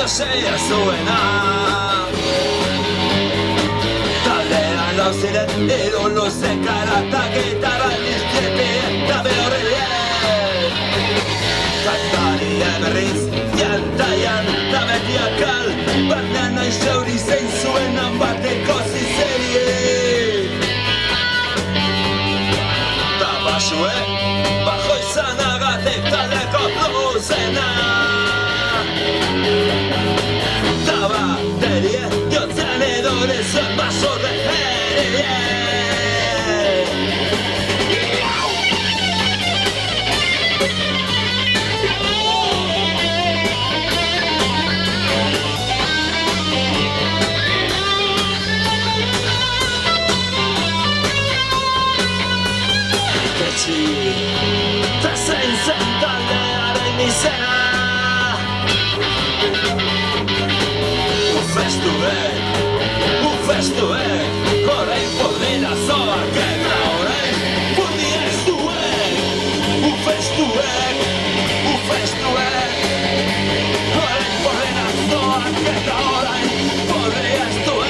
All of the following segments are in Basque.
Lasea zuena taldean lau ziren hiru luze karatak gitarra iztiepi eta behorrien kantaria berriz jantaian da betiakal barnean nahi zeuri zein zuenan bateko zizeri ta basue bajo izanagatik taldeko luzena ta bateria jotzen edore zuen basorre ta zein zen taldearen izena Ufestuek, orain podrela zoak eta orain pudi ez duek Ufestuek, orain podrela zoak eta orain pudi ez duek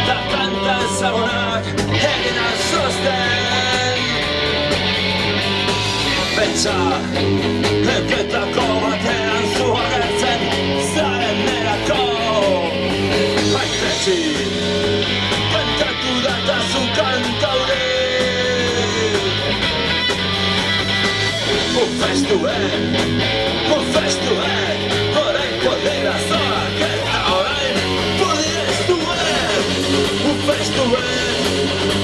ta kanta ezagunak egin azuzten pentsa epetako batean zu agertzen zaren nerako Aitetxi kantatu datazu kantaure Ufestuek, orain podera zoak eta orain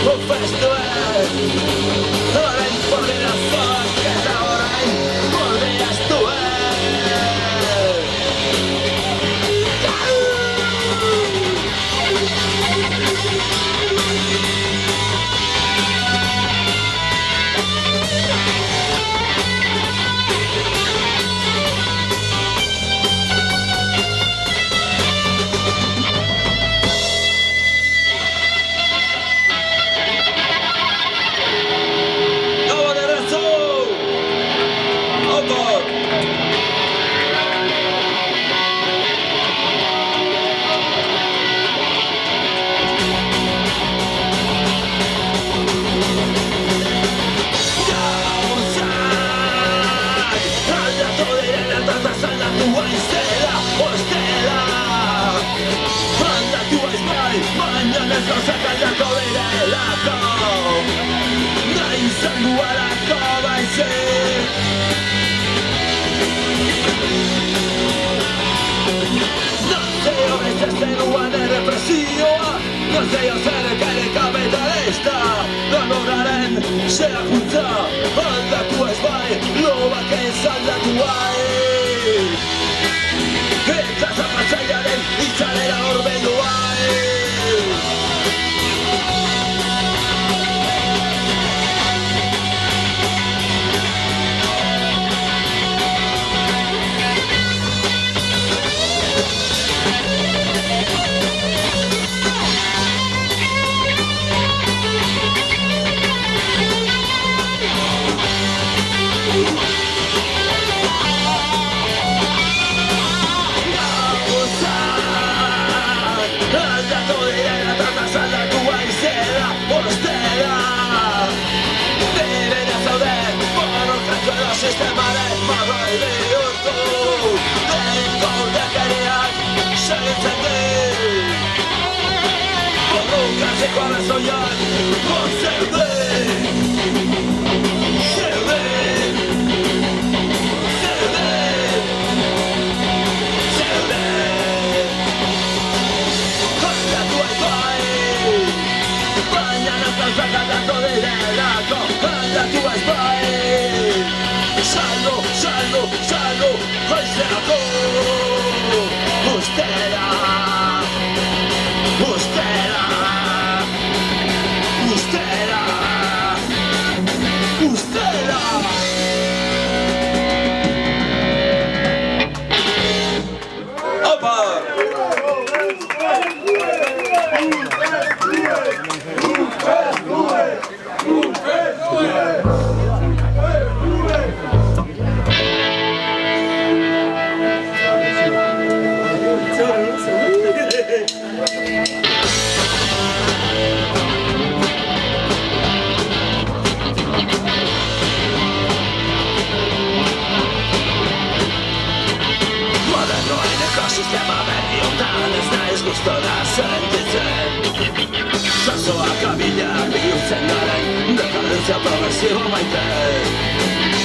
Ufestuek, orain podera zoak eta orain podera zuek Nozeio zerrekare kapitalista Lanoraren xerakuntza aldatu ez bai Lobak ez aldatu bai Eta zapatzaiaren itzalera orbendu bai Sistemaren marrai bihurtu Deiko urdekereak segitzen di Borrukaziko arrazoiak Zerdi Aldatu ez bai Baina nazazak aldatu direlako Aldatu ez bai Salgo, haizeako Ustera Ustera Bilatzen garen dekadentzia progresibo maite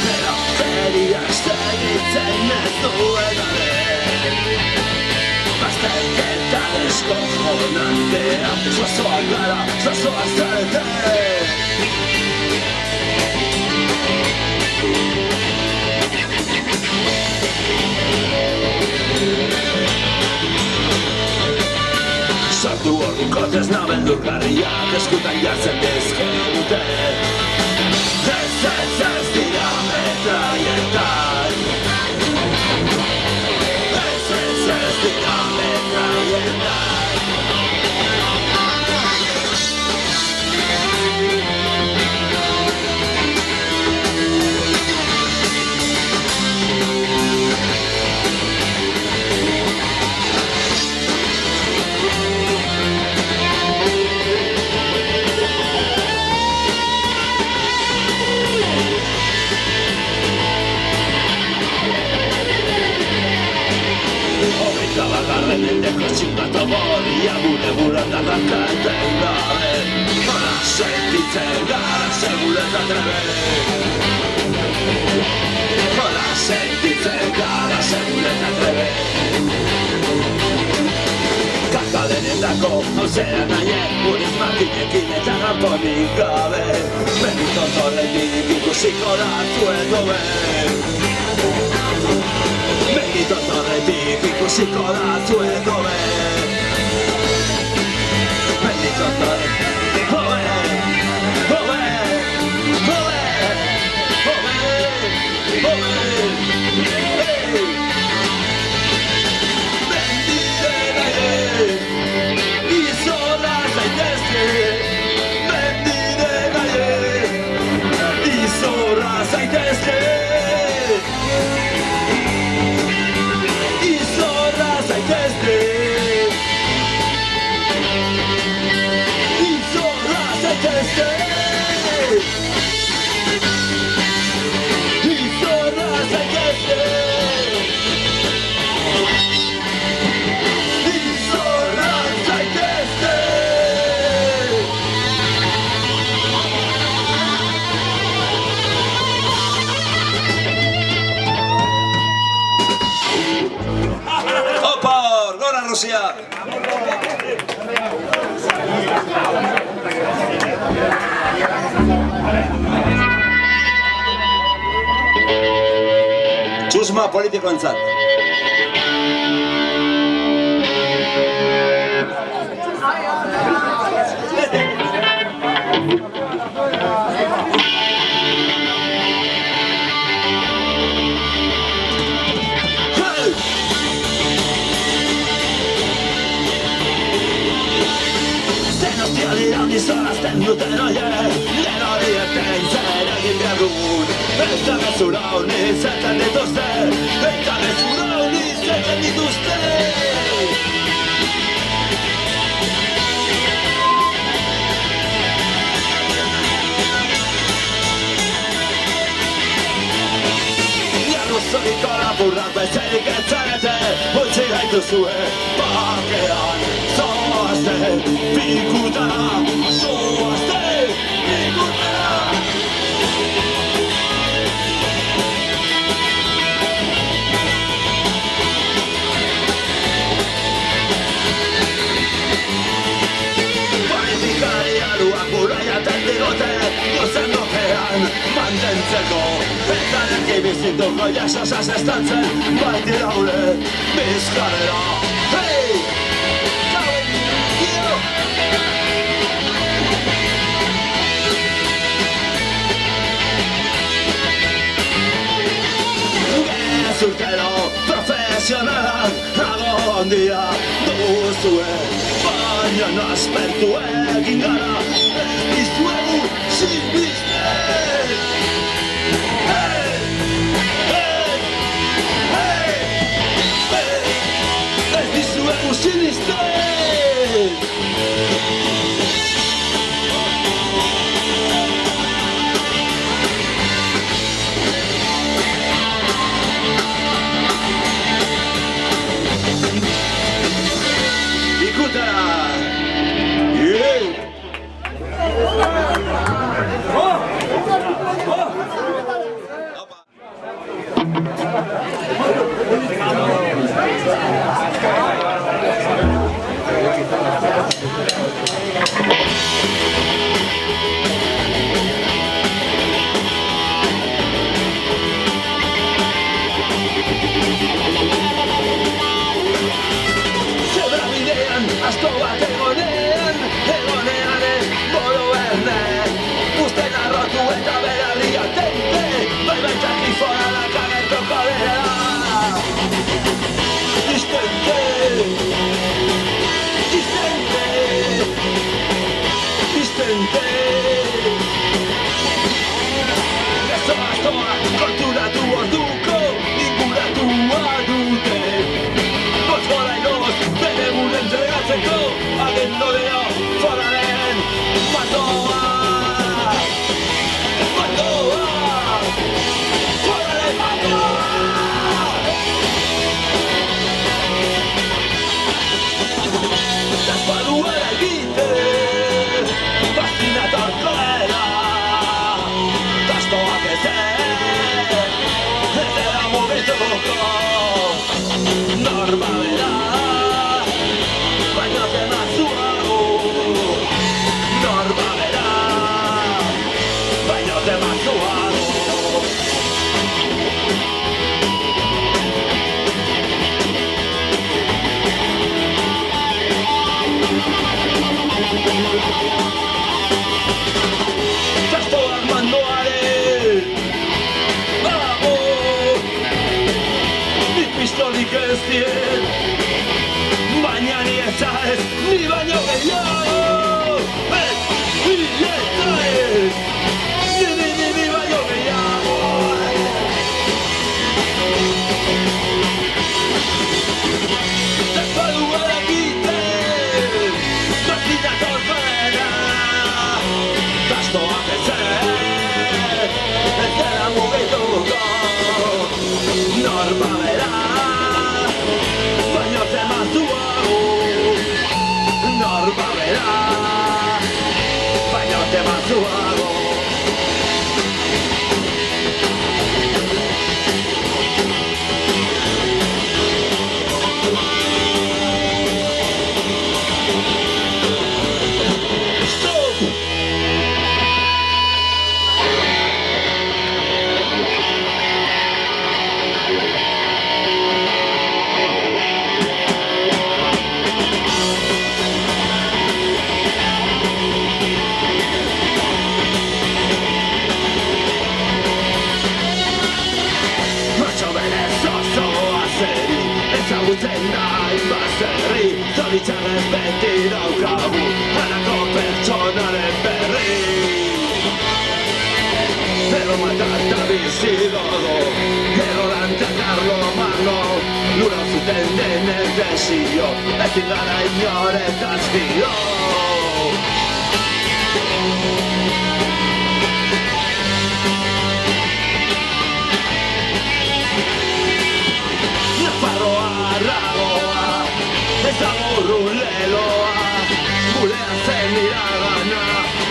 Periferiak segitzen ez duenaren Bazterketa deskojonantean Zoazoak gara, zoazoak zarete Sartu orduko tresna beldurgarriak eskutan jartzen dizkigute Ez dira metraietan Ez dira metraietan Bagarren endeko txingato bolia gure buruetan arkaten gabe Nola sentitzen gara segure eta trebe Nola sentitzen gara segure eta trebe Kakadenetako hauzean nahiek Guriz makinekin eta ramponik gabe Benito torretik ikusiko da zuen dobe Benito torretik ikusiko da zuen dobe Benito torretik Hobe, hobe, hobe, hobe, hobe Mendire gaie Izorra zaitezke Mendire gaie Izorra zaitezke Rusia! Txusma politikoentzat. Zorazten duten oiek, lehen horieten zer egin behar dugun Eta gezura honi zeten dituzte, eta gezura honi zeten dituzte Jarruzoriko lapurrak bezerik etzarete, utzi gaituzue bakean Zoazte, pikutara, zoazte, pikutara Politikari aluak buraiaten digote, gozen dopean mantentzeko Eta neki bizituko jasasaz estantzen, baitira ure bizkarrera Hey! Gezurtero profesionalak nago handia duzue Baina naspertu egin gara ez dizuegu sinisten Hey! Hey! Hey! Hey! Ez dizuegu sinisten Ikuta! Yeah! presente. Zoaztoa konturatu orduko inguratua dute. Bost gorailoz bere buren zegatzeko agendoleo foraren mandoa. Foraren mandoa. Despaduera egiten Bastinatorko era Tastoak ezen Ez dela mugituko Normalera Baina temaztuago Normalera Baina temaztuago Tastoak mandoaren Bago Ni pistolik ez dien Baina ni eta ez Ni baino gehiago Ez, ni eta ez Ni baino gehiago Despaduara egiten Bastinatorko era Tastoak ezen Ez dela mugituko Normalera Baina temaztuago Normalera Baina temaztuago Stop! Macho berez oso azeri Ezagutzen nahi bazterri Zoritxarrez beti daukagu Halako pertsonaren berri Pero matata bizi gogo Eroranta Carlo Magno Lura zuten denen desio Ezin gara inoretaz dio Nafarroa arragoa Ez agurru leloa Gurean zen iragana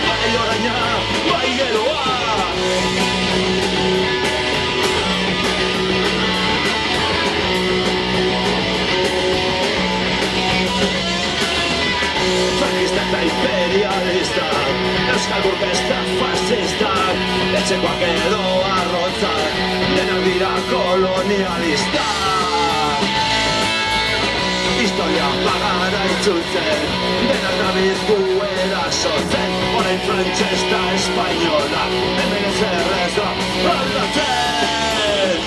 Bai oraina, bai geroa Franquista eta imperialista Euskal burgesta fascistak Etxekoak edo arrotzak Denak dira kolonialistak Historia bagara itzultzen Denak nabiz gu erasotzen Orain frantsesta espainola Hemen ez errez da aldatzen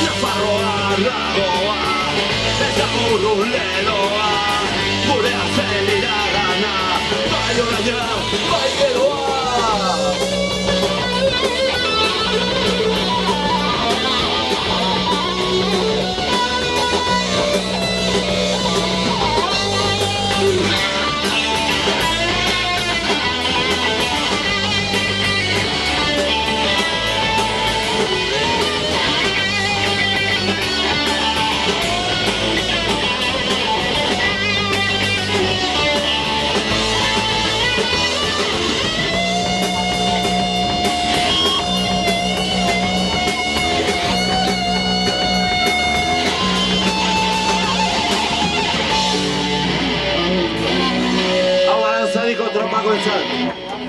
Nafarroa arragoa Ez agurru leloa Gurea zen iragana Bai oraina, bai geroa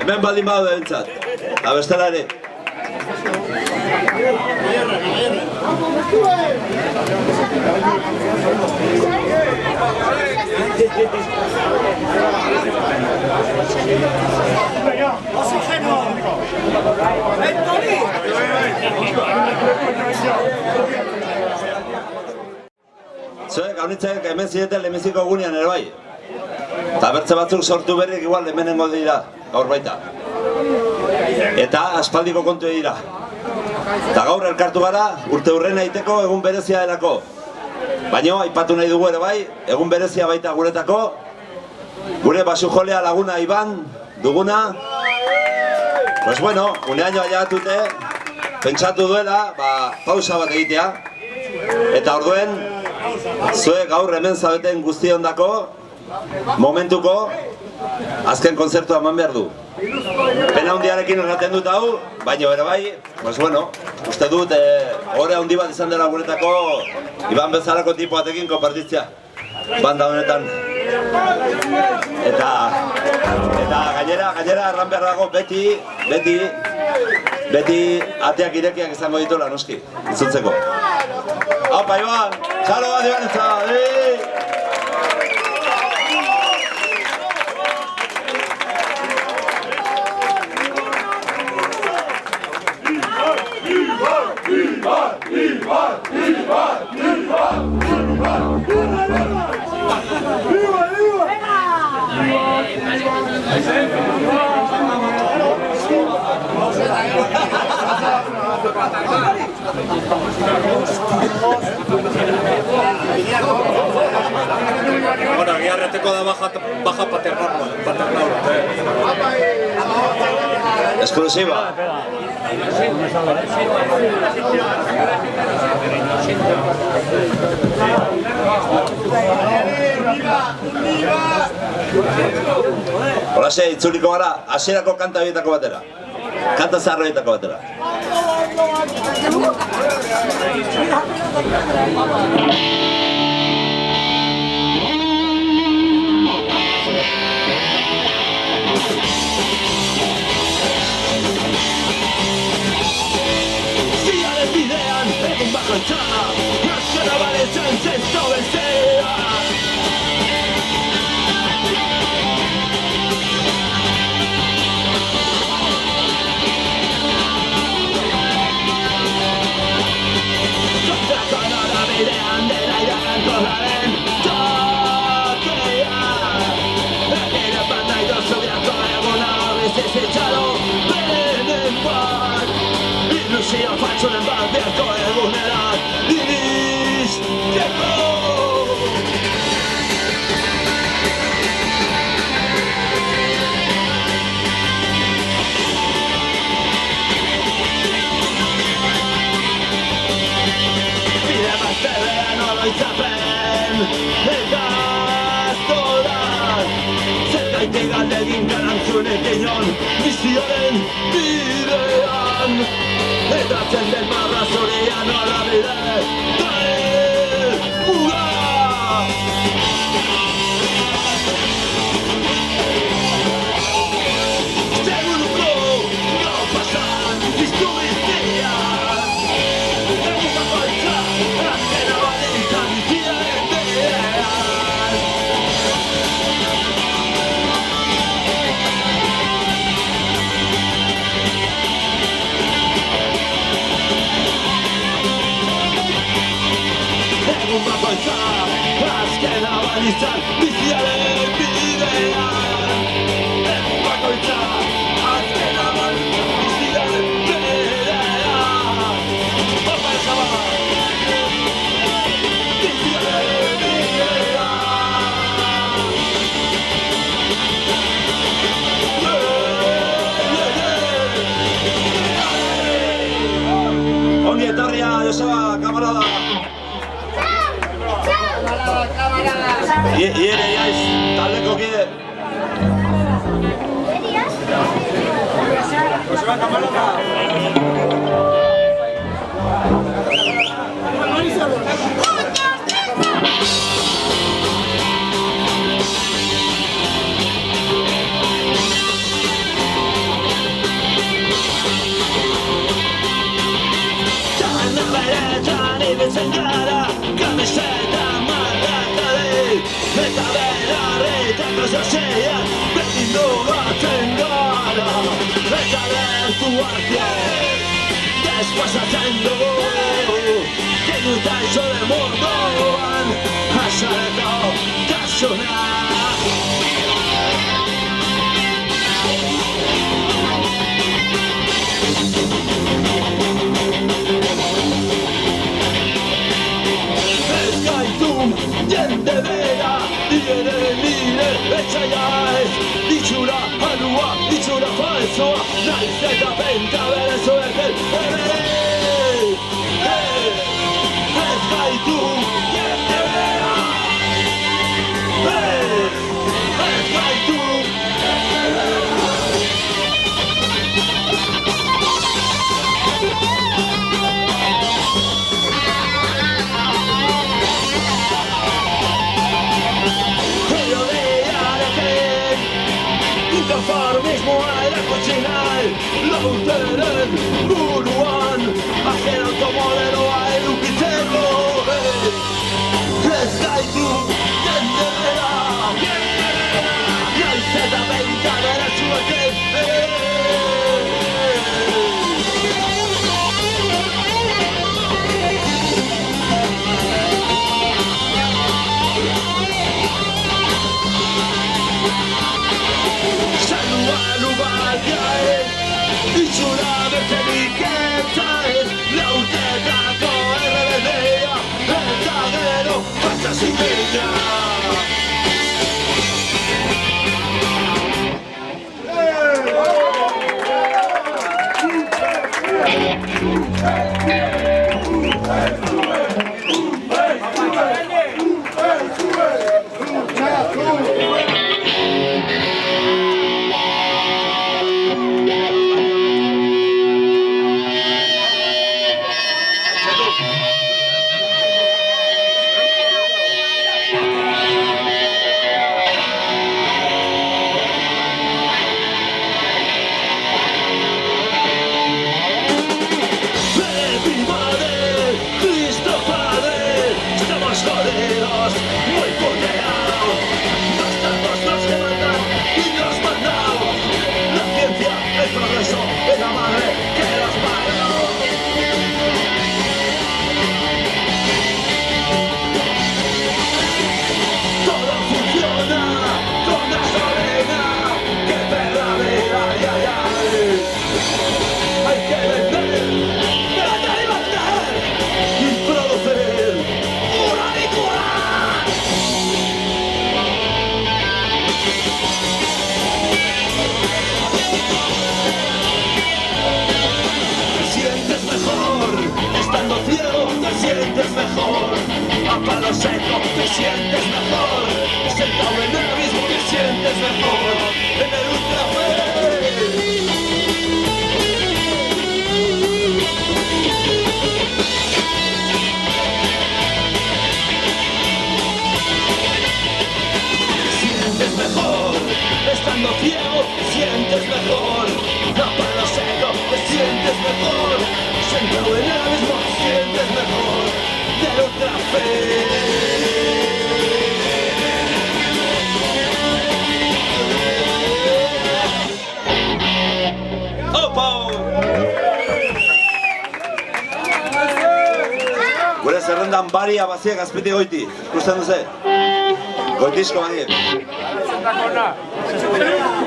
Hemen baldin badu entzat. Abestela ere. zuek haunitzek hemen zireten lehenbiziko egunean ere bai. Eta bertze batzuk sortu berrik igual hemenengo dira, gaur baita. Eta aspaldiko kontu dira. Eta gaur elkartu gara, urte hurrena egiteko egun berezia delako. Baina, aipatu nahi dugu ere bai, egun berezia baita guretako. Gure basujolea laguna Iban duguna. Pues bueno, uneaino aiagatute, pentsatu duela, pausa bat egitea. Eta orduen, zuek gaur hemen zabeten guztiondako, momentuko, azken kontzertua eman behar du. Pena hundiarekin erraten dut hau, baina ere bai, pues bueno, uste dut ore handi bat izan dela guretako Iban bezalako tipo batekin konpartitzea banda honetan. Eta gainera erran behar dago beti ateak irekiak izango dituela noski, itzultzeko. Aupa Iban, txalo bat Ibanetza! Bueno, agiarreteko da baja paternal. Exclusiva. Holaxe, itzuliko gara, hasierako kanta horietako batera. Kanta zahar horietako batera. Ziaren bidean egun bakoitza, azkena baletzen zesto bezea. Bidean dela iragankorraren tokea. Egin epan nahi dozu biako eguna horriz itxalo benen bat. Ilusio faltsunen bat biako egunera iristeko. Oroitzapen egaztoran Zergaitik galdegin garantzunek inon Bizioaren bidean Edatzen den marra zurian horabide Dael muga Seguruko gau pasan Biztu biztia Egun bakoitza azkena balitan biziaren berean Egun bakoitza azkena balitan biziaren bidean Egun bakoitza azkena balitan biziaren berean Opa ezaba! Ongi etorria, Joseba, kamarada! Iere jaiz, taldeko kide! Joseba, kamarada! Ibiltzen gara, kamiseta marrakadei Eta belarritako zozean, beti logatzen gara Eta lertu artean, despasatzen dugu Genuta izo de mundoan Pasareko tasuna Ez gaitun jende bera nire etxaia ez itxura hanua, itxura falsoa naiz eta benta bere zueken Ez gaitun jende bera Ez gaitun Konformismoa erakutsi nahi Lauteren buruan Azken automodeloa edukitzeko Ez gaitu jende bera Naiz eta behinka bera zueken Itxura bertelik eta ez Lautetako errebelea Eta gero pasa zikina seco, te sientes mejor. Sentado en el abismo, te sientes mejor. En el ultrafe. Sientes mejor. Estando ciego, te sientes mejor. A palo seco, te sientes mejor. Sentado en el abismo, te sientes mejor. Del ultrafe. Gure zerrendan baria baziak azpiti goiti, ikusten duze? Goitizko badiek.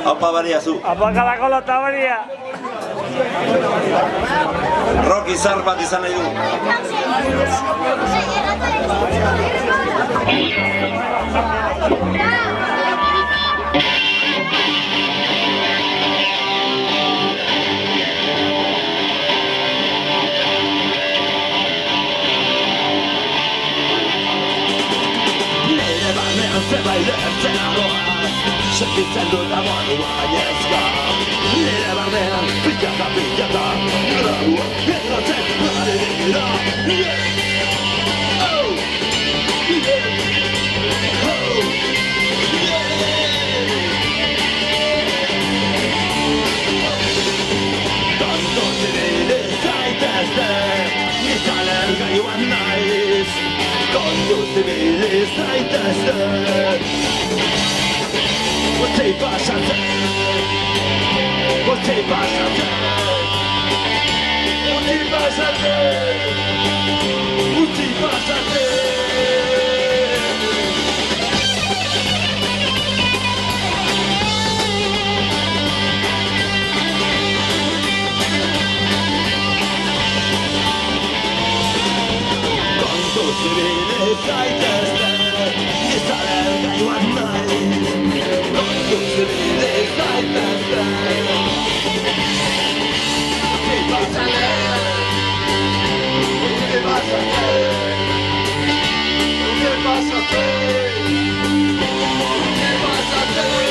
Haupa baria zu. Apa karakola eta baria. Rock izar bat izan nahi du. Zebailertzen aroa, sentitzen dut amorua gainezka. Nire barnean, pilaka, graua, egotzen ari dira. Oh! Oh! Tanto zibili zaitezte, izan ergaiuan naiz. Kontu zibili zaitezte. Utzi pasatzen, utzi pasatzen, utzi pasatzen, utzi pasatzen. zibili zaitezte, izaren gaiuan naiz. Kontu zibili zaitezte. ¿Qué vas a hacer? ¿Qué vas a hacer? ¿Qué vas a hacer? ¿Qué vas a hacer?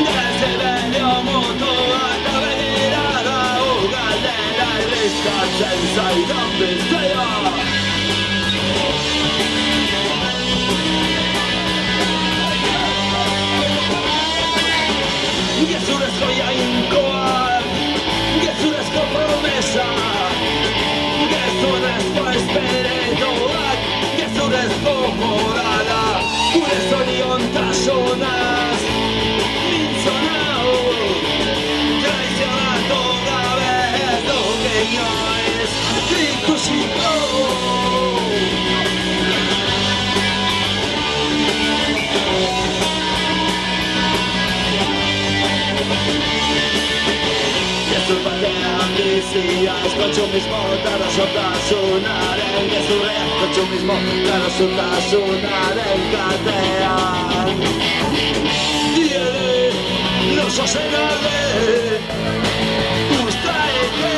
Desde bello mutuak da begirada ugaldera eskatzen zaidan bestea. Gezurezko jainkoak, gezurezko promesa, gezurezko esperetoak, gezurezko morala, gure zoriontasunaz, mintzo nau, traizionatu gabe ez duke inoiz ikusiko. Gezur batean bizia ez kontsumismo eta rasotasunaren gezurrean kontsumismo eta rasotasunaren katean. Diere, no sosenarde, ustraeke,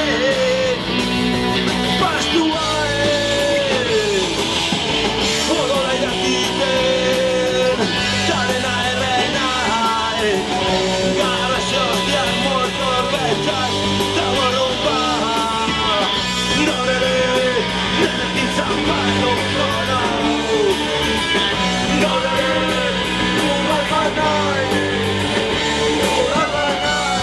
pastuaen, odola irakiten, zarena errenaen, garrasiostiak motor betzak, eta borropa, norere, nenekintzan baino konau, norere, ugal banai, ugal banai.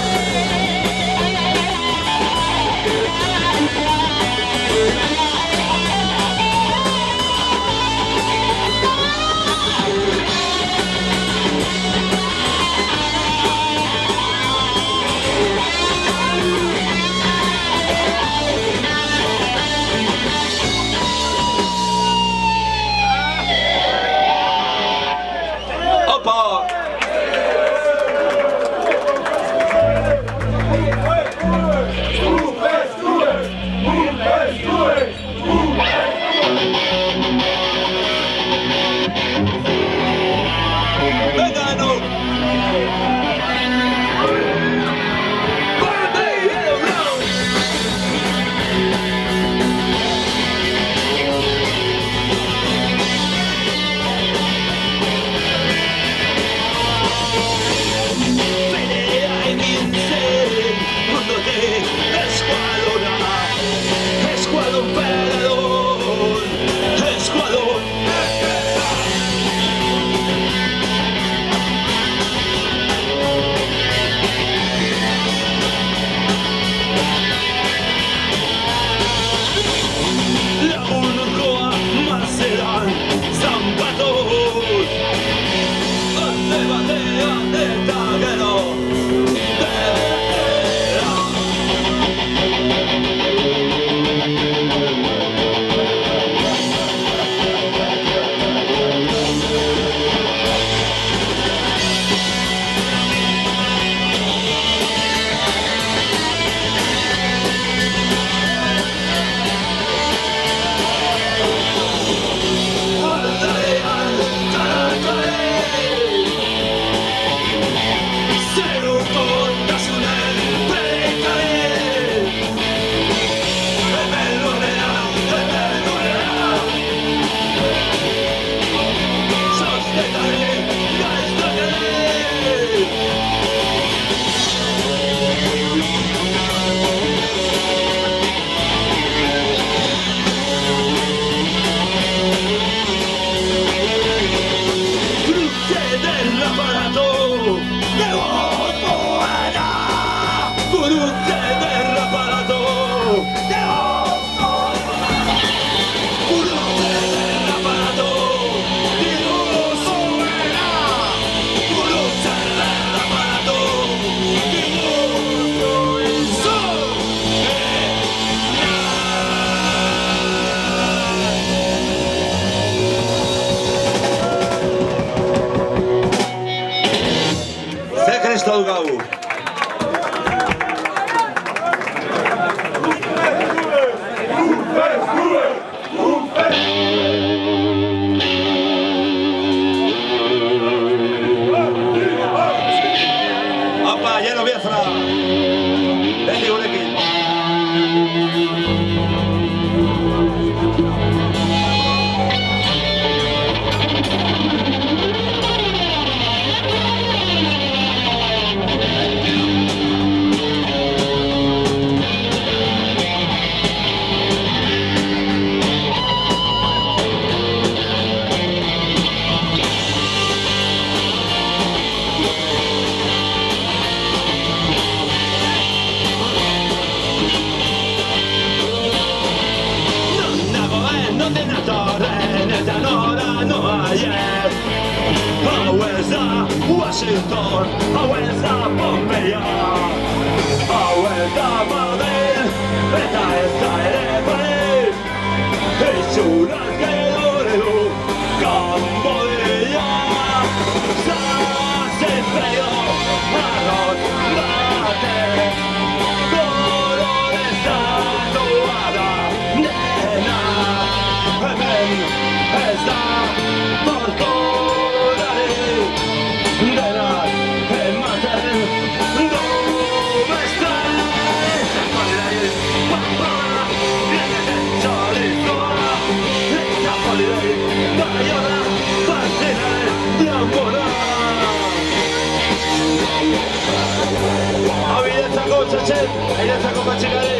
Washington, hau ez da Pompeia, hau ez da Madrid, eta ez da ere París, itxuraz gedore du Kambodia. Zazipeo arroz batek, koloreztatua da dena, hemen ez da torturarik, denak ematen du beste. Zapolirei, pampa, txalizua, zapolirei, baiona, partinei, lambora. Abidetzako txatxet, airetzako patxikari,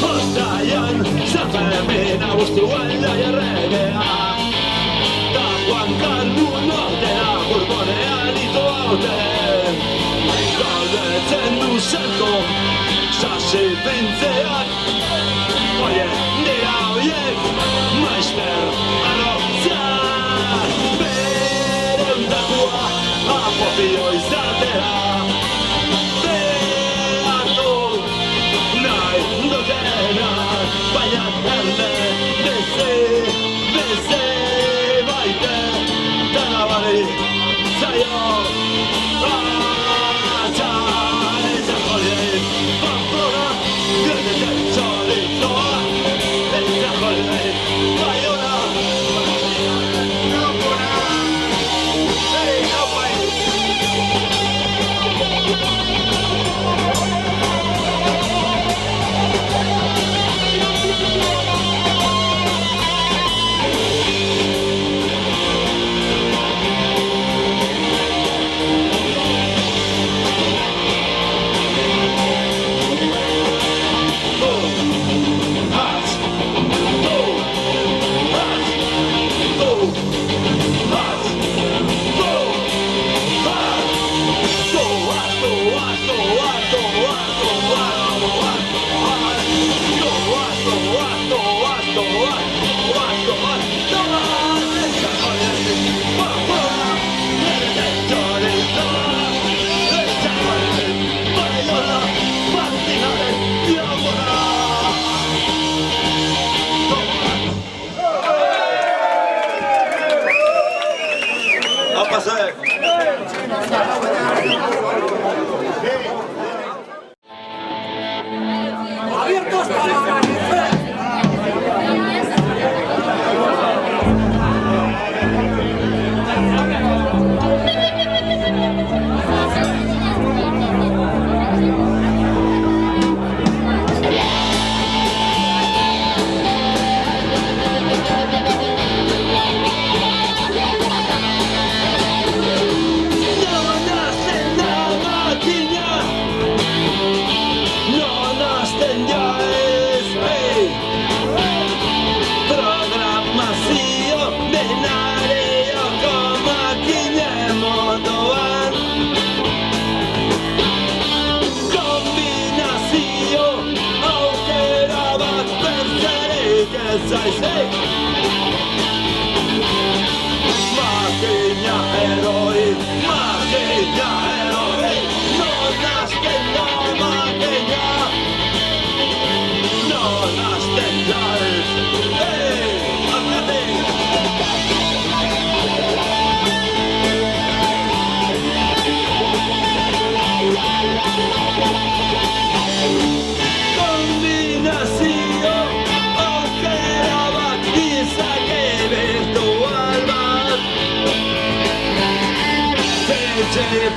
Ostaian, Sanfermin, abuztuan jaierregea, da Juan Carlos nortea, Burbonean ito hauten. Galdetzen du zerko, sasi pintzeak, oie, dira oiek, maister arrotzak. Bere undatua, apopio izatea, behartu nahi dutenak, baina erne beze baite, tanabari zaio.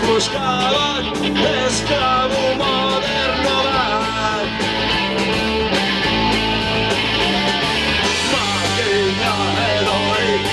Puskabat, esklabu moderno bat. Makina heroik,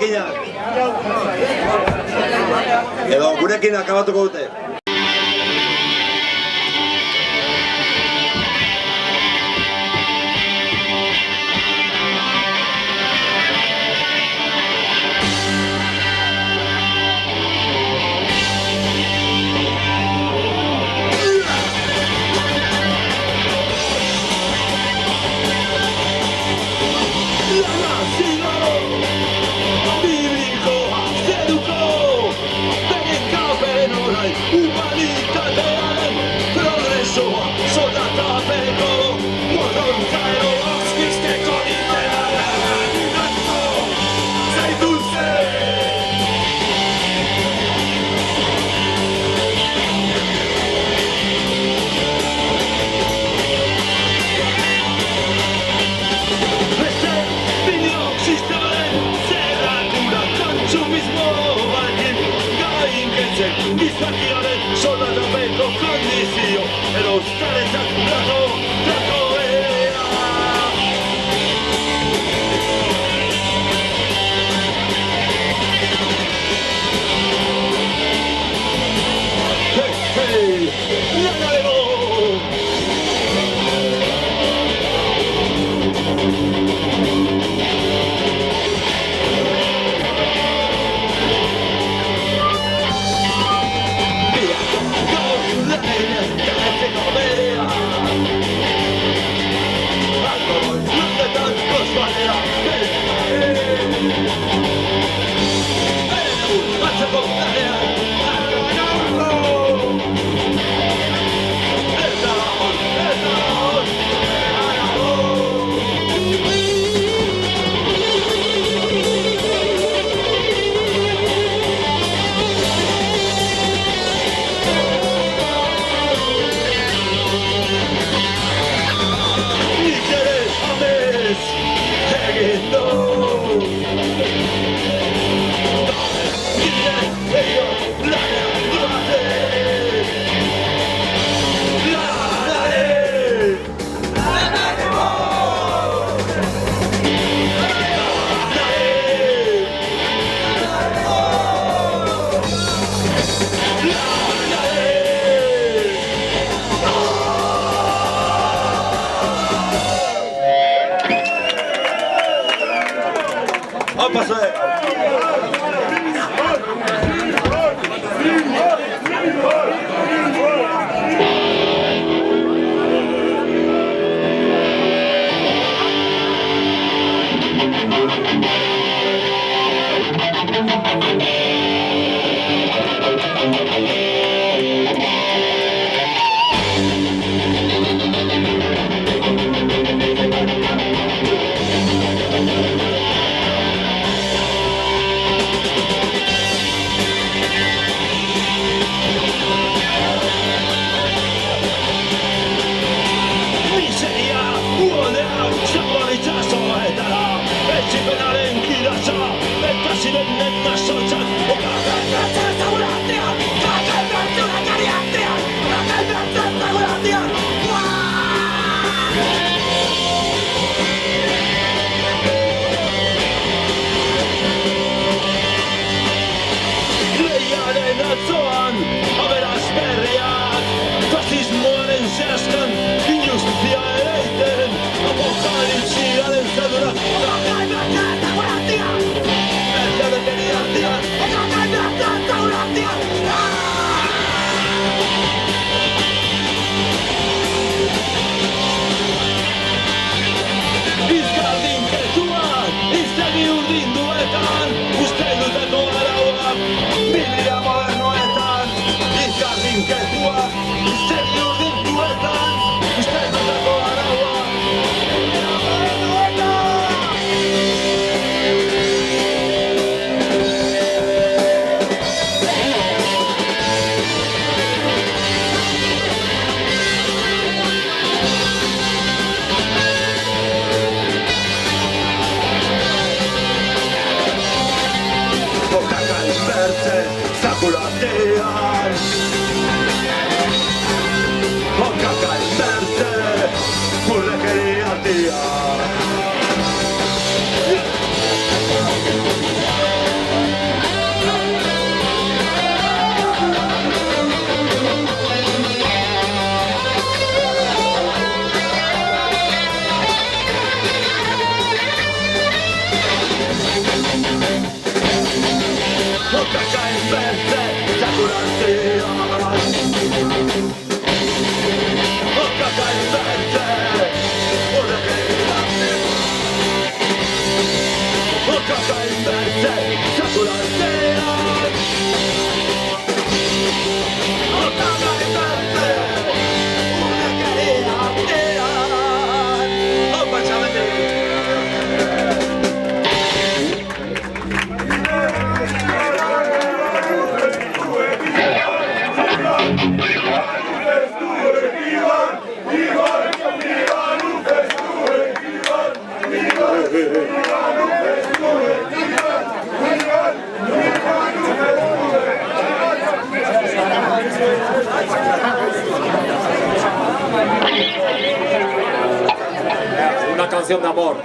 makinak. Edo gurekin akabatuko dute. Gizakiaren soldatapeko kondizio edo euskaretzak dago ea. Hey, hey, lanarego! Una canción de amor.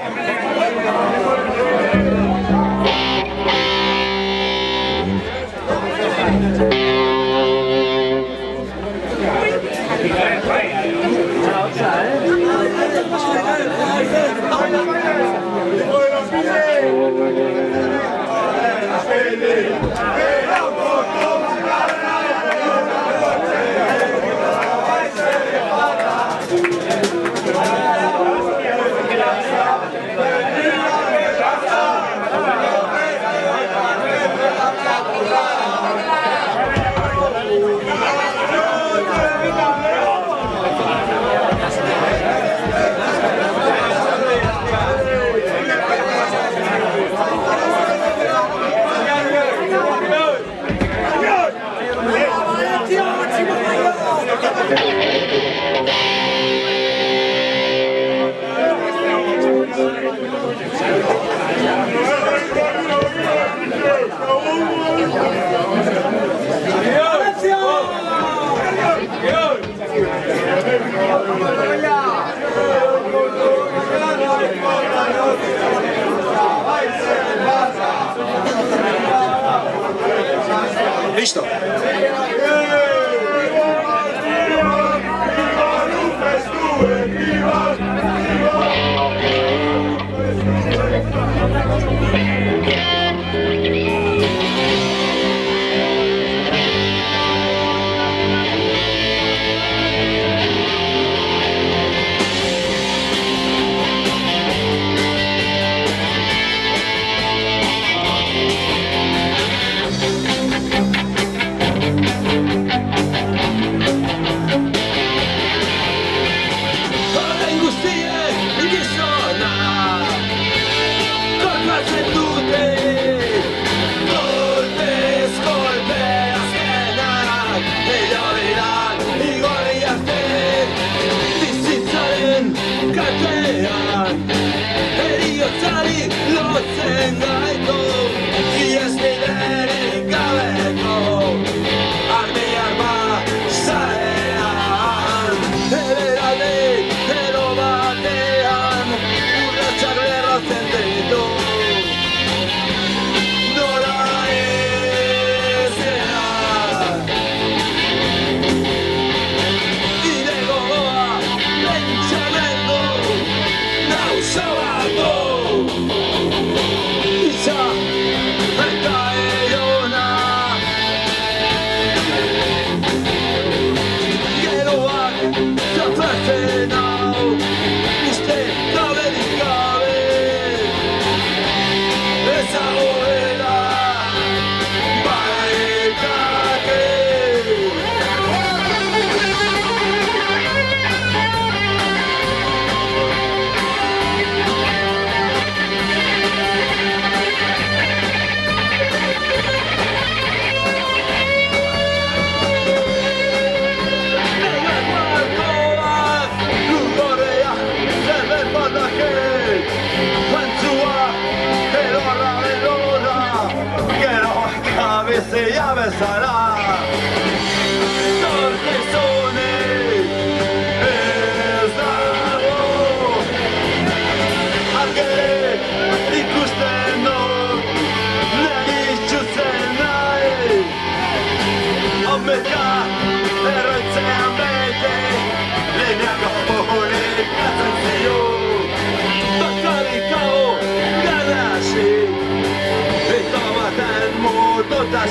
Listo.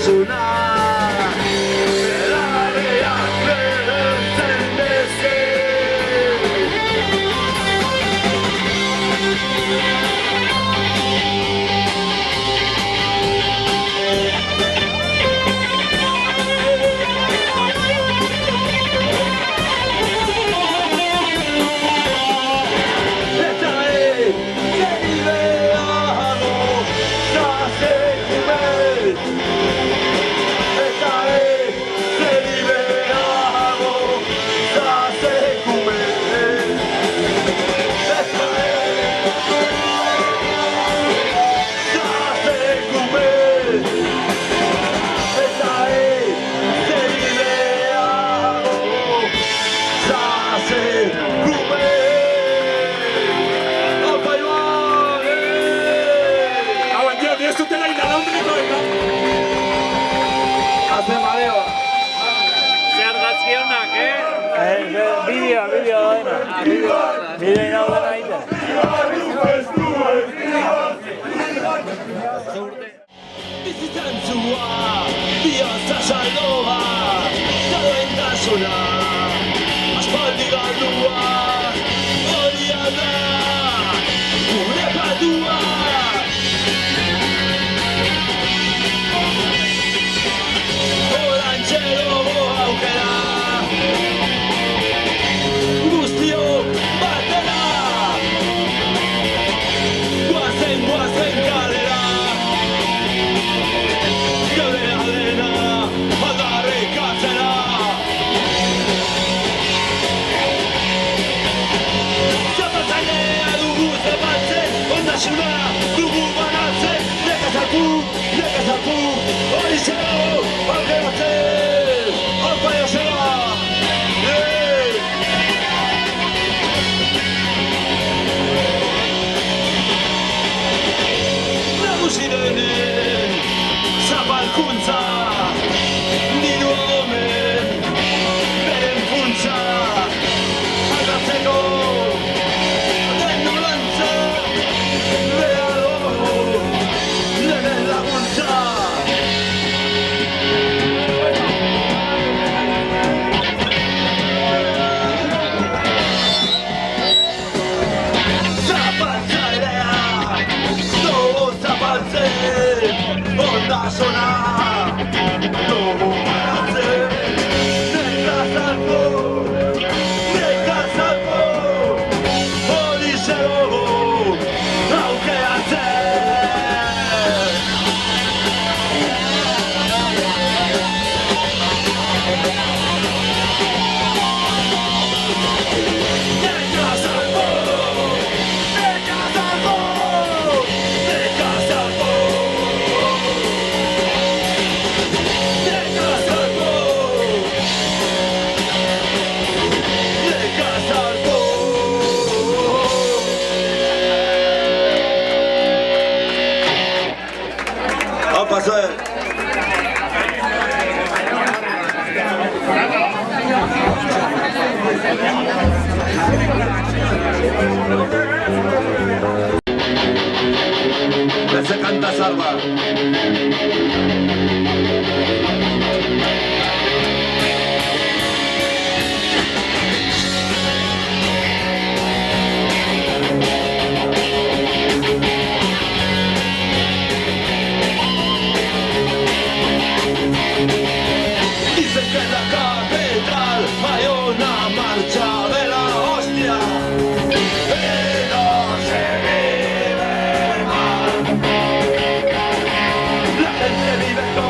ontasuna Belarriak berentzen dezke Bizitzan zua, bihotza saldoa, gadoentasuna, aspaldi galdua, hori da, gure patua. Horantxe dugu aukera, guztiok batera, guazen kalera. Ondasuna, dugu banatzen, nekazarku, hori zego, aukeratzen, alpaia zela. Nagusi denen, zapalkuntza, diru omen, beren funtza, aldatzeko. Ondasuna, dugu banatzen, nekazarko, hori zego, aukeratzen. Se canta salva. Dicen que la catedral hay una marcha de la hostia. Pero se vive mal. La gente vive con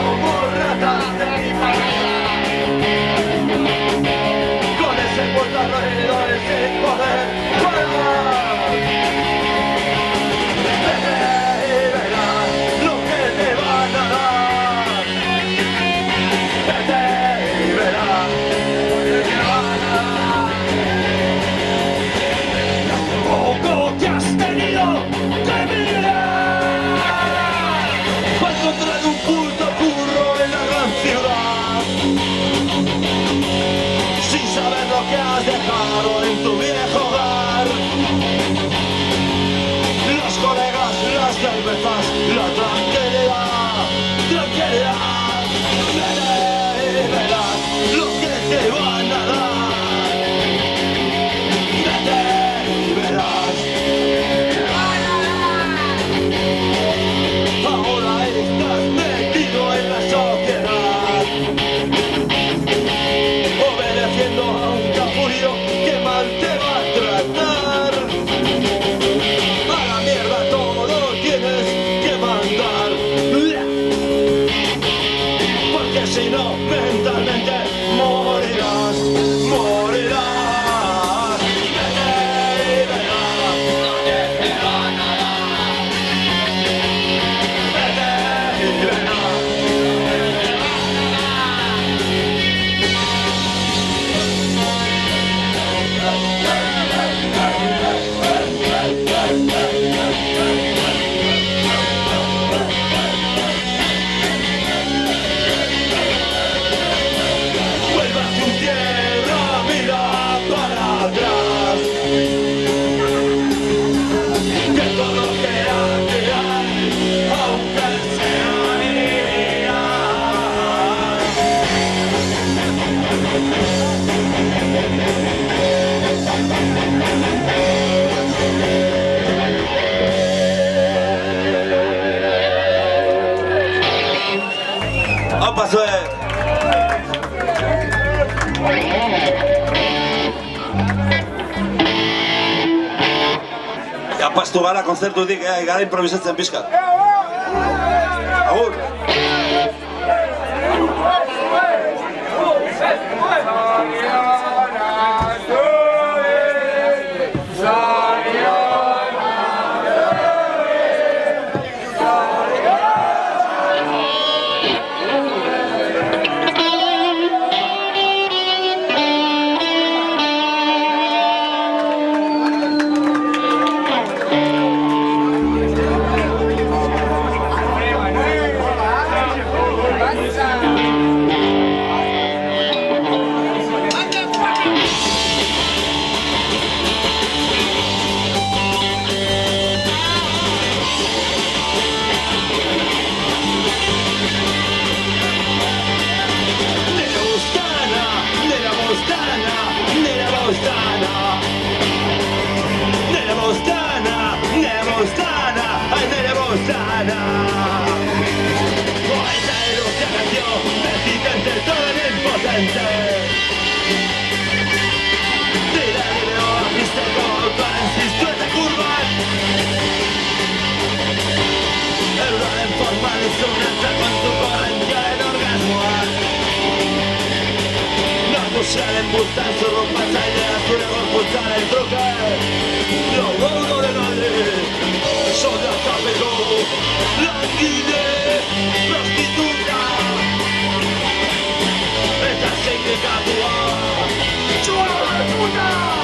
pasue! Pastu gara konzertutik, gara improvisatzen pixkat. Agur! Nagusiaren bustan zurrupatzailea zure gorputzaren truke Logo de Madrid, soldatapeko langile, prostituta eta sindikatua txoa puta!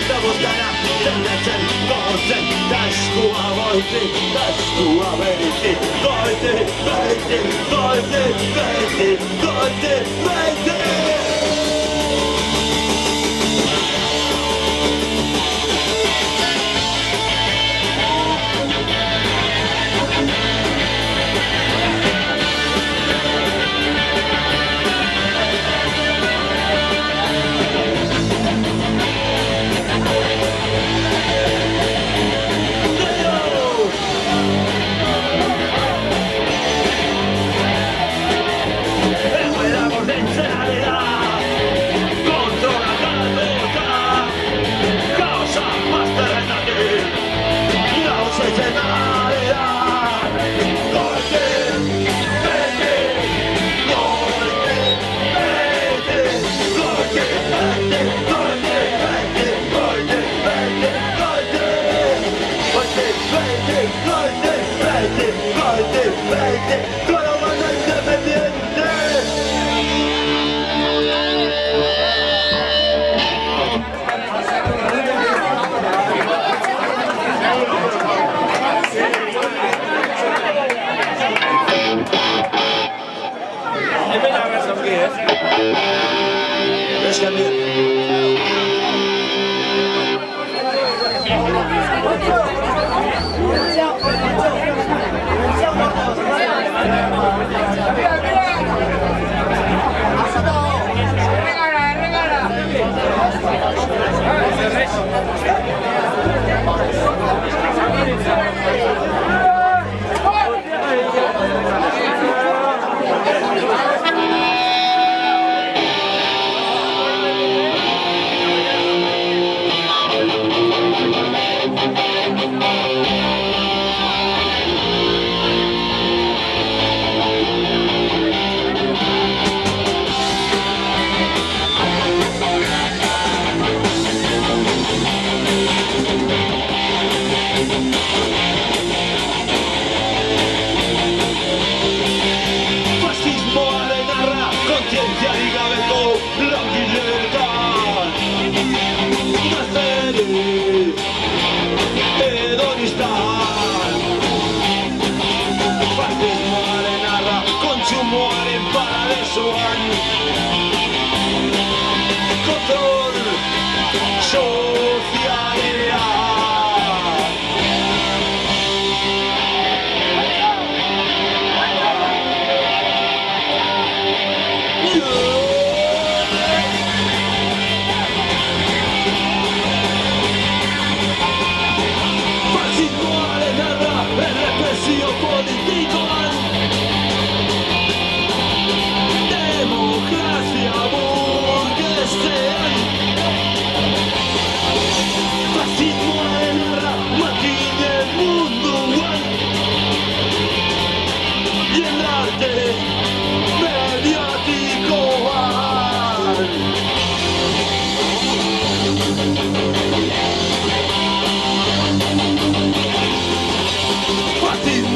Da bostana, tendetzen, gortzen, da eskua goiti, da eskua beiti, goiti, beiti, goiti, beiti, goiti, beiti!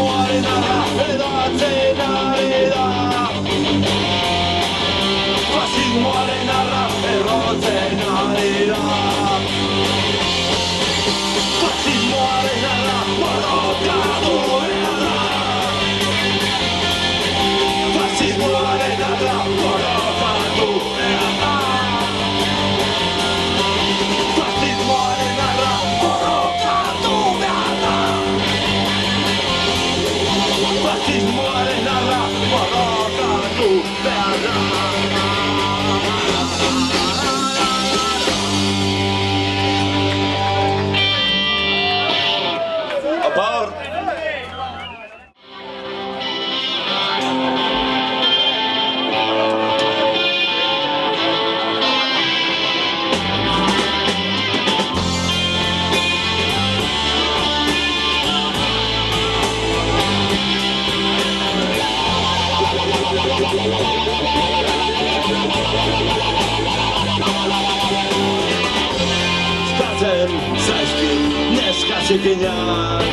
Fascismoaren arra edatzen ari da. Fascismoaren arra errotzen ari da. Fascismoaren arra borrokatu behar da. Fascismoaren arra borrokatu behar da. Fascismoaren arra borrokatu behar da. Fascismoaren arra borrokatu behar da. Apar! Statzen zaizkit neska zikinak.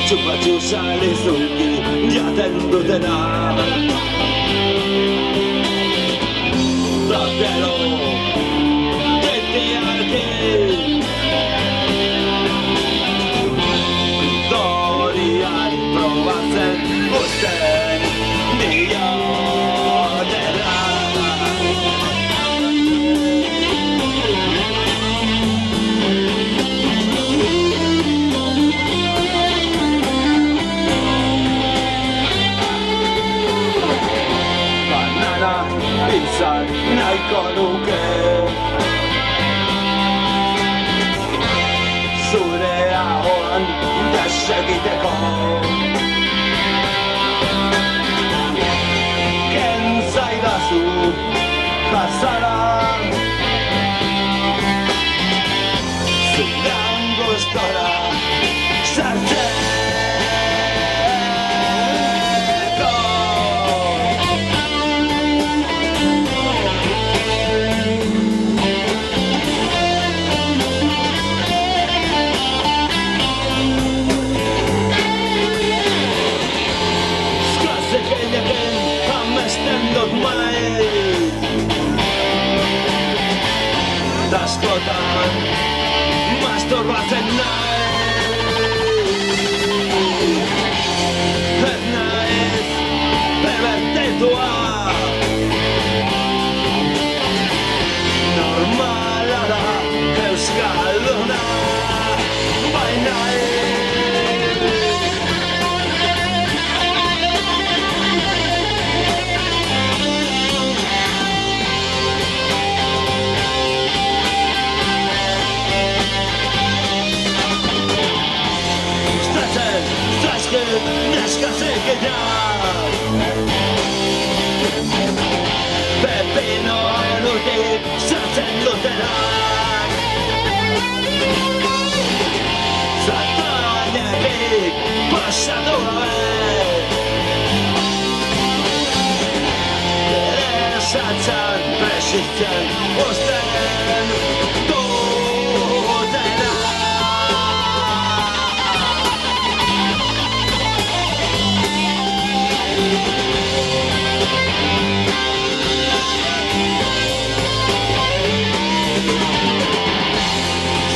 Txupatxu salizuki jaten dutenak. Rapero, tetiarki. Dorian probatzen usten diotera. Banana izan nahiko nuke. Zure ahoan desegiteko. Kentzaidazu jazara. Zuran gustora sartzeko. Askotan masturbatzen nahi. Ez naiz pervertitua. Normala da euskalduna, baina neska zikinak. Pepinoen urtik sartzen dutenak. Zatainetik pasatu gabe. Bere satzan presitzen usten dutenak.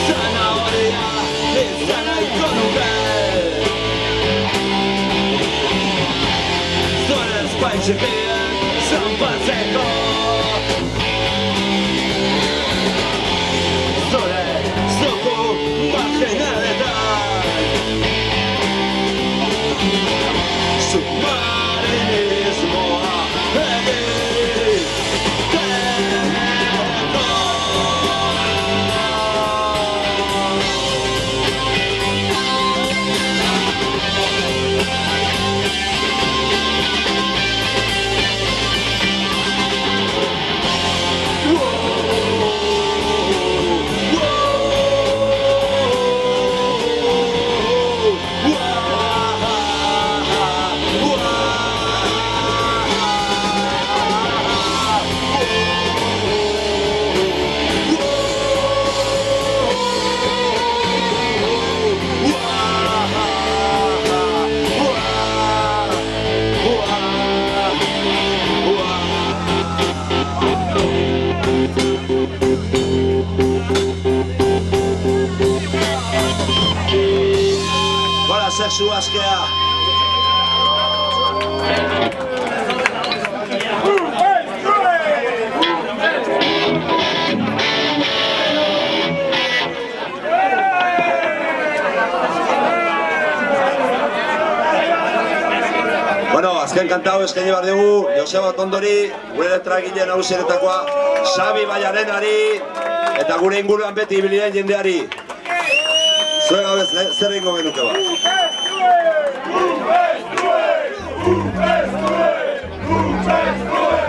Zanahoria izan nahiko nuke. Zure espaitzekiak zanpatzeko. Zure zuku marginaletan. Submarinismoa egiteko. sexu askea. Bueno, azken kantau eskaini behar dugu Joseba Tondori, gure letragile nagusieretakoa, Xabi Baiarenari eta gure inguruan beti ibilien jendeari. Zuen gabe zer egingo genuke ba?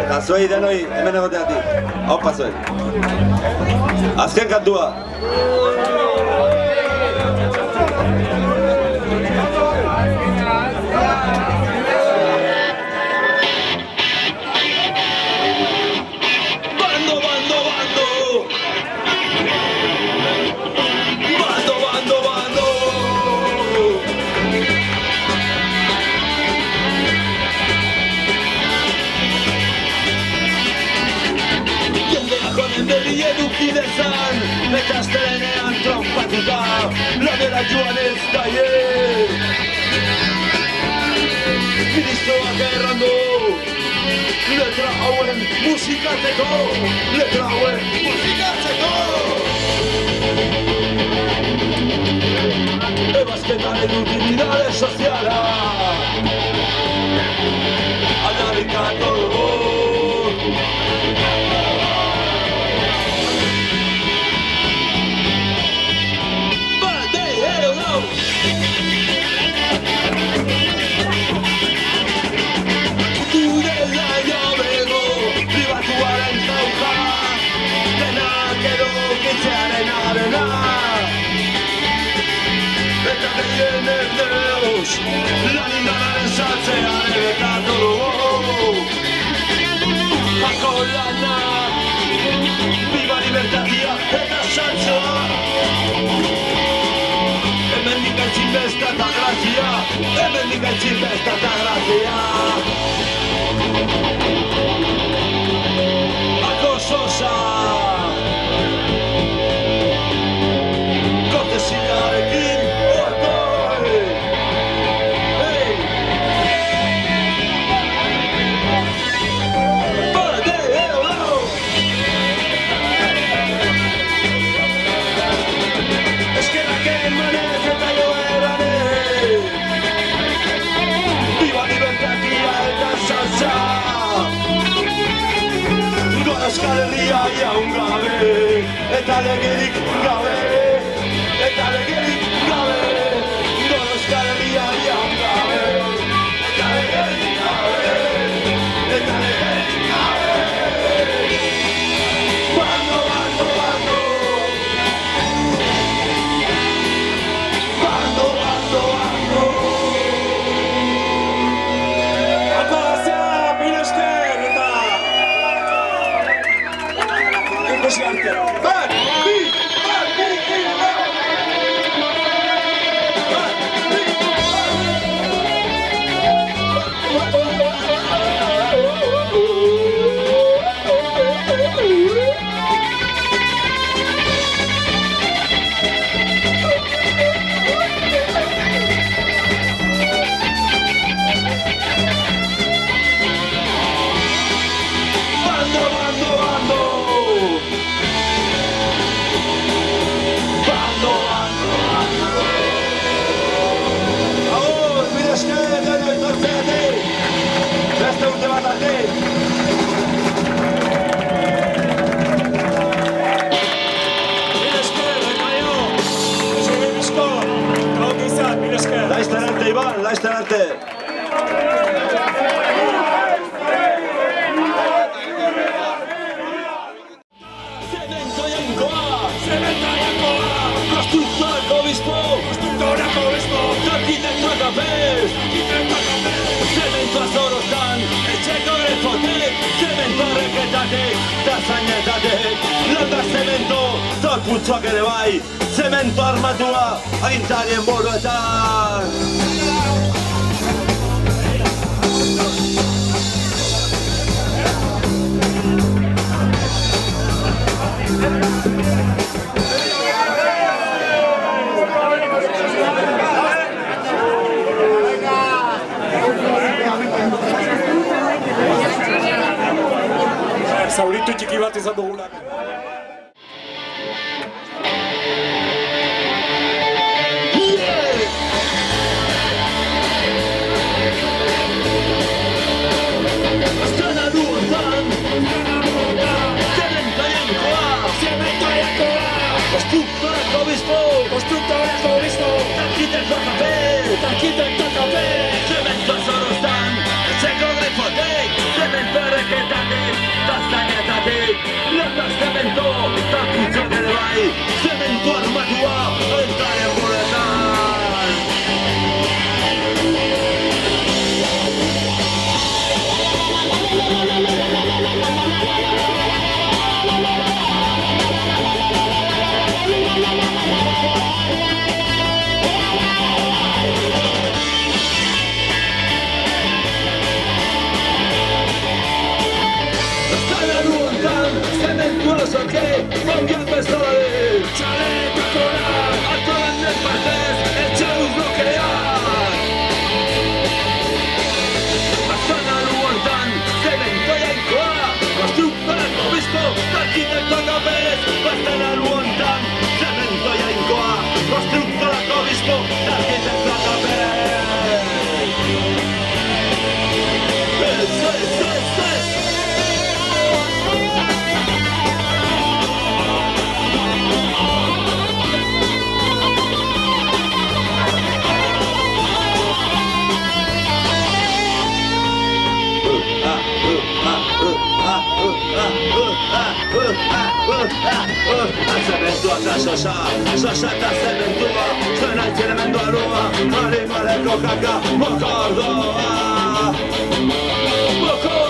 Eta zuei denoi hemen egoteatik, haupa zuen. Azken kantua. Edukidezan, eta astelenean trompatuta, ladera joan ez daie. Ministroak errandu, letra hauen musikatzeko, letra hauen musikatzeko. Ebazketaren utilidade soziala, aldarrikatu dugu. Lan indarraren saltzean ebekatu dugu. Ako lanak, biba libertatia eta saltzoa. Hemendik aitzin besta eta grazia, hemendik aitzin besta eta grazia. Ako sosa, kortesiarekin. Euskal Herria jaun gabe, eta legerik gabe, eta legerik gabe. Euskal Herria jaun gabe, eta legerik gabe, eta legerik gabe. Bando, bando, bando. Bando, bando, bando. Aplausia, mila esker eta... Ikusgartia. Bat, bi, bat, bi, bat. Laizten arte, Iban, laizten arte. Zemento jainkoa, konstruktoak obispo, arkitektuak apez, zemento azoroztan, etxeko grefotek, zemento arreketatek, eta zainetatek, landa zemento, zorputzuak ere bai, zemento armatua, agintarien boroetan. zauritu txiki bat izan dugunak. Constructorako bizko Arkitekto kafe Zemento zoroztan Etxeko grifotek Zemento erreketatik Taztainetatik Latas zemento Takutzak ere bai Zemento armatua Eltaren guretan Ongian bezalade Txaletakora Atoren den partez Etxeuz blokean Azan alu hortan Zemento jainkoa Konstruktorako bizko Arkitekto kapez Azan alu hortan Zemento jainkoa Konstruktorako bizko Arkitekto kapez Zementua eta sosa eta zementua Zena itxeremendu alua Animaleko kaka Mokordoa Mokordoa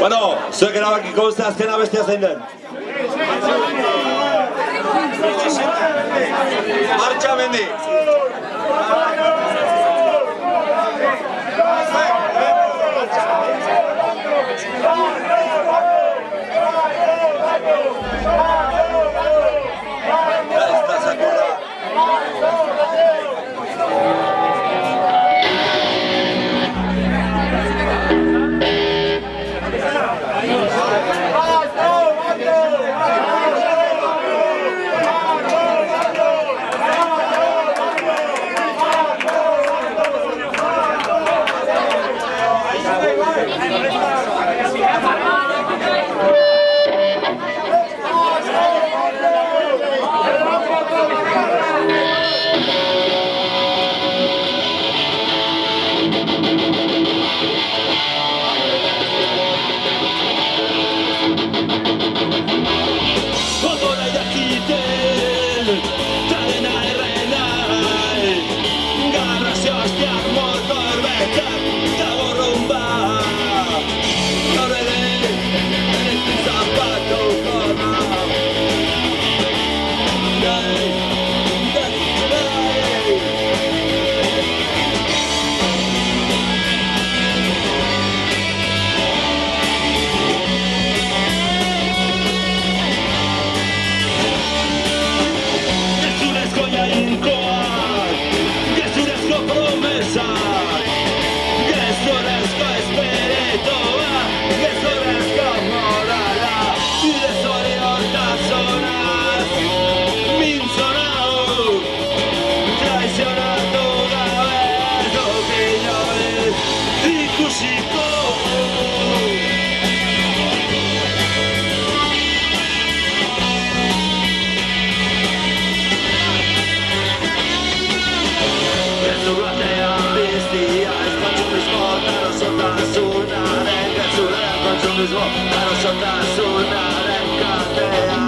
Bueno, zuek erabakiko duzte azkena bestia zein den. Martxa mendi! Mundu batean biztia ez kontsumismo Tarosotasunaren gezurrean kontsumismo Tarosotasunaren katean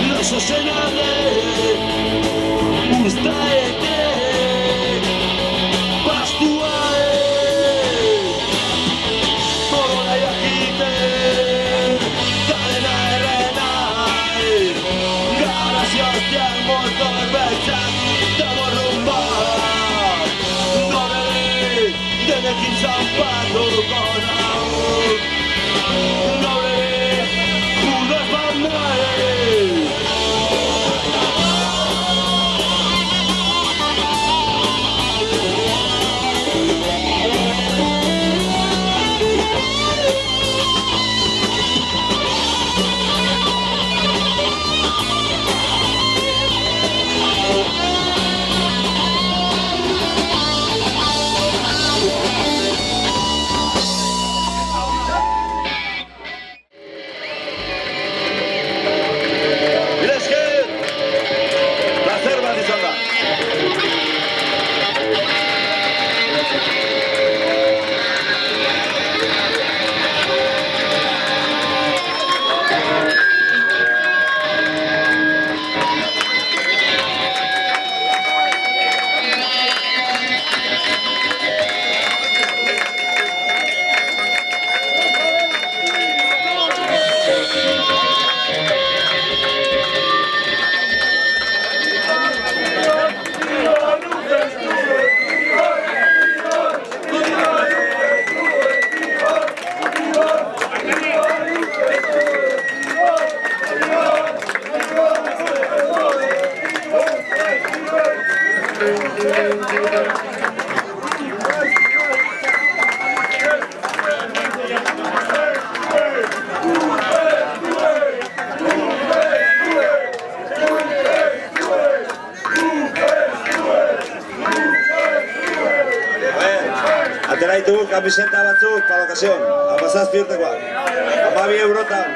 Laso zenade Uztaete Pastua Morona jakite Kadena errenai Garazioaztean motor beltzak Tamorrumbat Nobeli Denekin zanpatuko nau Nobeli Udaz bandai Atera ditugu kamiseta batzuk, para ocasión, amazazpi urtekoak. 12 eurotan,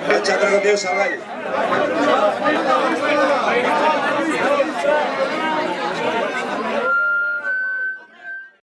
batxatrako dio salgai.